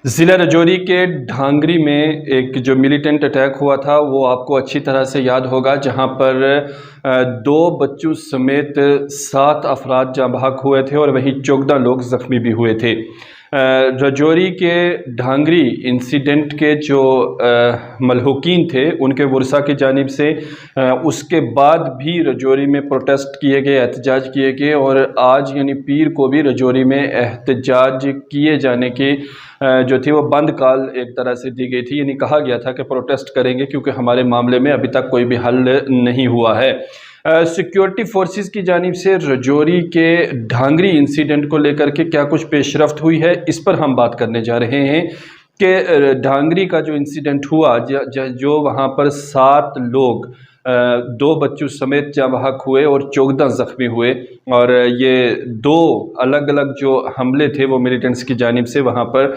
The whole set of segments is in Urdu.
ضلع رجوری کے ڈھانگری میں ایک جو ملیٹنٹ اٹیک ہوا تھا وہ آپ کو اچھی طرح سے یاد ہوگا، جہاں پر 2 بچوں سمیت 7 افراد جاں بحق ہوئے تھے اور وہیں 14 لوگ زخمی بھی ہوئے تھے۔ رجوری کے ڈھانگری انسیڈنٹ کے جو ملحوقین تھے ان کے ورثاء کی جانب سے اس کے بعد بھی رجوری میں پروٹیسٹ کیے گئے، احتجاج کیے گئے، اور آج یعنی پیر کو بھی رجوری میں احتجاج کیے جانے کی جو تھی وہ بند کال ایک طرح سے دی گئی تھی، یعنی کہا گیا تھا کہ پروٹیسٹ کریں گے کیونکہ ہمارے معاملے میں ابھی تک کوئی بھی حل نہیں ہوا ہے۔ سیکیورٹی فورسز کی جانب سے رجوری کے ڈھانگری انسیڈنٹ کو لے کر کے کیا کچھ پیش رفت ہوئی ہے، اس پر ہم بات کرنے جا رہے ہیں کہ ڈھانگری کا جو انسیڈنٹ ہوا، جو وہاں پر 7 لوگ 2 بچوں سمیت جاں بحق ہوئے اور 14 زخمی ہوئے، اور یہ 2 الگ الگ جو حملے تھے وہ ملیٹنٹس کی جانب سے وہاں پر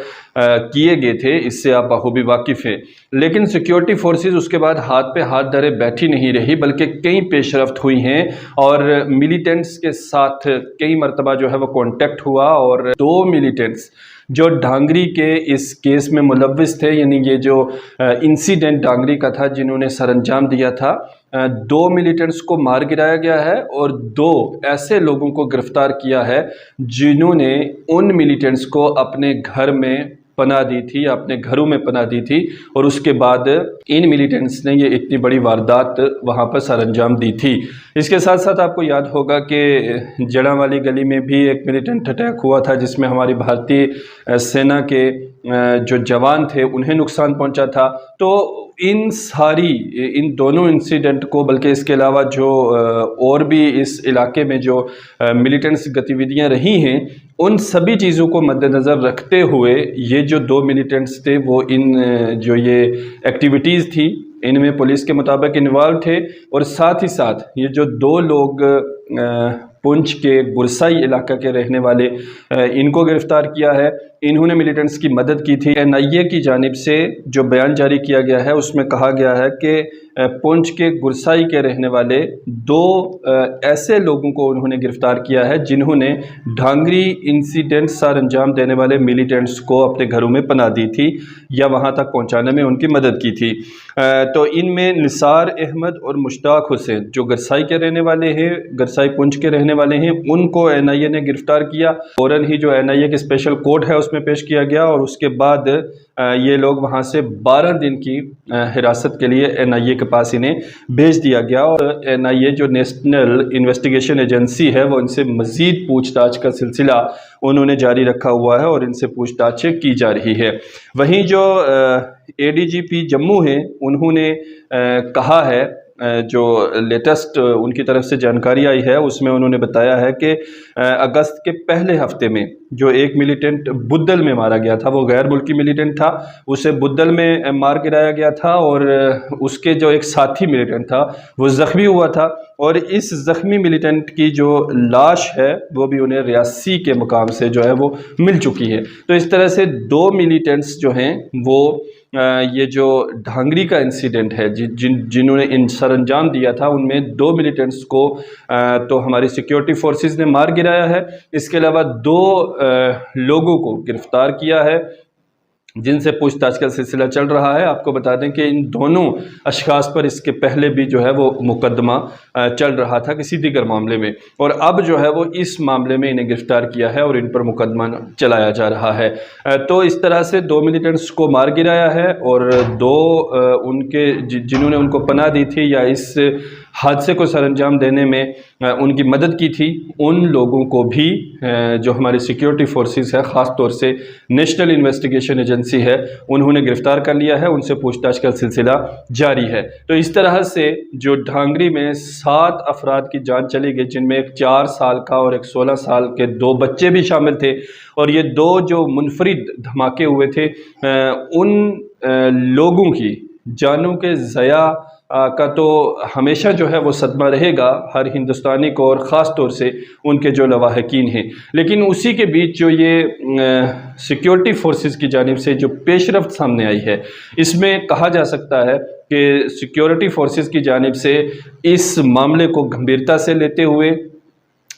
کیے گئے تھے، اس سے آپ بخوبی واقف ہیں۔ لیکن سیکیورٹی فورسز اس کے بعد ہاتھ پہ ہاتھ دھرے بیٹھی نہیں رہی، بلکہ کئی پیش رفت ہوئی ہیں اور ملیٹنٹس کے ساتھ کئی مرتبہ جو ہے وہ کانٹیکٹ ہوا، اور 2 ملیٹنٹس جو ڈھانگری کے اس کیس میں ملوث تھے، یعنی یہ جو انسیڈنٹ ڈھانگری کا تھا جنہوں نے سر انجام دیا تھا، 2 ملیٹنٹس کو مار گرایا گیا ہے اور 2 ایسے لوگوں کو گرفتار کیا ہے جنہوں نے ان ملیٹنٹس کو اپنے گھر میں پناہ دی تھی، اپنے گھروں میں پناہ دی تھی، اور اس کے بعد ان ملیٹنٹس نے یہ اتنی بڑی واردات وہاں پر سر انجام دی تھی۔ اس کے ساتھ ساتھ آپ کو یاد ہوگا کہ جڑاں والی گلی میں بھی ایک ملیٹنٹ اٹیک ہوا تھا جس میں ہماری بھارتی سینا کے جو جوان تھے انہیں نقصان پہنچا تھا۔ تو ان دونوں انسیڈنٹ کو، بلکہ اس کے علاوہ جو اور بھی اس علاقے میں جو ملیٹنٹس گتیویدیاں رہی ہیں، ان سبھی چیزوں کو مد نظر رکھتے ہوئے یہ جو 2 ملیٹنٹس تھے وہ جو یہ ایکٹیویٹیز تھی ان میں پولیس کے مطابق انوالو تھے، اور ساتھ ہی ساتھ یہ جو 2 لوگ پونچھ کے گرسائی علاقہ کے رہنے والے ان کو گرفتار کیا ہے، انہوں نے ملیٹنٹس کی مدد کی تھی۔ NIA کی جانب سے جو بیان جاری کیا گیا ہے اس میں کہا گیا ہے کہ پونچھ کے گرسائی کے رہنے والے 2 ایسے لوگوں کو انہوں نے گرفتار کیا ہے جنہوں نے ڈھانگری انسیڈنٹ سر انجام دینے والے ملیٹنٹس کو اپنے گھروں میں پناہ دی تھی یا وہاں تک پہنچانے میں ان کی مدد کی تھی۔ تو ان میں نثار احمد اور مشتاق حسین جو گرسائی کے رہنے والے ہیں، گرسائی پونچھ کے رہنے والے ہیں، ان کو NIA نے گرفتار کیا، فوراً ہی جو NIA کے اسپیشل کورٹ ہے اس میں پیش کیا گیا، اور اس کے بعد یہ لوگ وہاں سے 12 دن کی حراست کے لیے NIA کے پاس انہیں بھیج دیا گیا، اور NIA جو نیشنل انویسٹیگیشن ایجنسی ہے وہ ان سے مزید پوچھ تاچھ کا سلسلہ انہوں نے جاری رکھا ہوا ہے اور ان سے پوچھ تاچھ کی جا رہی ہے۔ وہیں جو ADGP جموں ہیں انہوں نے کہا ہے، جو لیٹسٹ ان کی طرف سے جانکاری آئی ہے اس میں انہوں نے بتایا ہے کہ اگست کے پہلے ہفتے میں جو ایک ملیٹنٹ بدل میں مارا گیا تھا، وہ غیر ملکی ملیٹنٹ تھا، اسے بدل میں مار گرایا گیا تھا، اور اس کے جو ایک ساتھی ملیٹنٹ تھا وہ زخمی ہوا تھا، اور اس زخمی ملیٹنٹ کی جو لاش ہے وہ بھی انہیں ریاسی کے مقام سے جو ہے وہ مل چکی ہے۔ تو اس طرح سے 2 ملیٹنٹس جو ہیں وہ یہ جو ڈھانگری کا انسیڈنٹ ہے جنہوں نے سر انجام دیا تھا، ان میں 2 ملیٹنٹس کو تو ہماری سیکیورٹی فورسز نے مار گرایا ہے، اس کے علاوہ 2 لوگوں کو گرفتار کیا ہے جن سے پوچھ تاچھ کا سلسلہ چل رہا ہے۔ آپ کو بتا دیں کہ ان دونوں اشخاص پر اس کے پہلے بھی جو ہے وہ مقدمہ چل رہا تھا کسی دیگر معاملے میں، اور اب جو ہے وہ اس معاملے میں انہیں گرفتار کیا ہے اور ان پر مقدمہ چلایا جا رہا ہے۔ تو اس طرح سے 2 ملیٹنٹس کو مار گرایا ہے، اور 2 ان کے جنہوں نے ان کو پناہ دی تھی یا اس حادثے کو سر انجام دینے میں ان کی مدد کی تھی، ان لوگوں کو بھی جو ہماری سیکیورٹی فورسز ہے، خاص طور سے نیشنل انویسٹیگیشن ایجنسی ہے، انہوں نے گرفتار کر لیا ہے، ان سے پوچھ تاچھ کا سلسلہ جاری ہے۔ تو اس طرح سے جو ڈھانگری میں 7 افراد کی جان چلی گئی، جن میں ایک 4 سال کا اور ایک 16 سال کے 2 بچے بھی شامل تھے، اور یہ 2 جو منفرد دھماکے ہوئے تھے، ان لوگوں کی جانوں کے ضیاع کا تو ہمیشہ جو ہے وہ صدمہ رہے گا ہر ہندوستانی کو، اور خاص طور سے ان کے جو لواحقین ہیں۔ لیکن اسی کے بیچ جو یہ سیکیورٹی فورسز کی جانب سے جو پیش رفت سامنے آئی ہے، اس میں کہا جا سکتا ہے کہ سیکیورٹی فورسز کی جانب سے اس معاملے کو گمبھیرتا سے لیتے ہوئے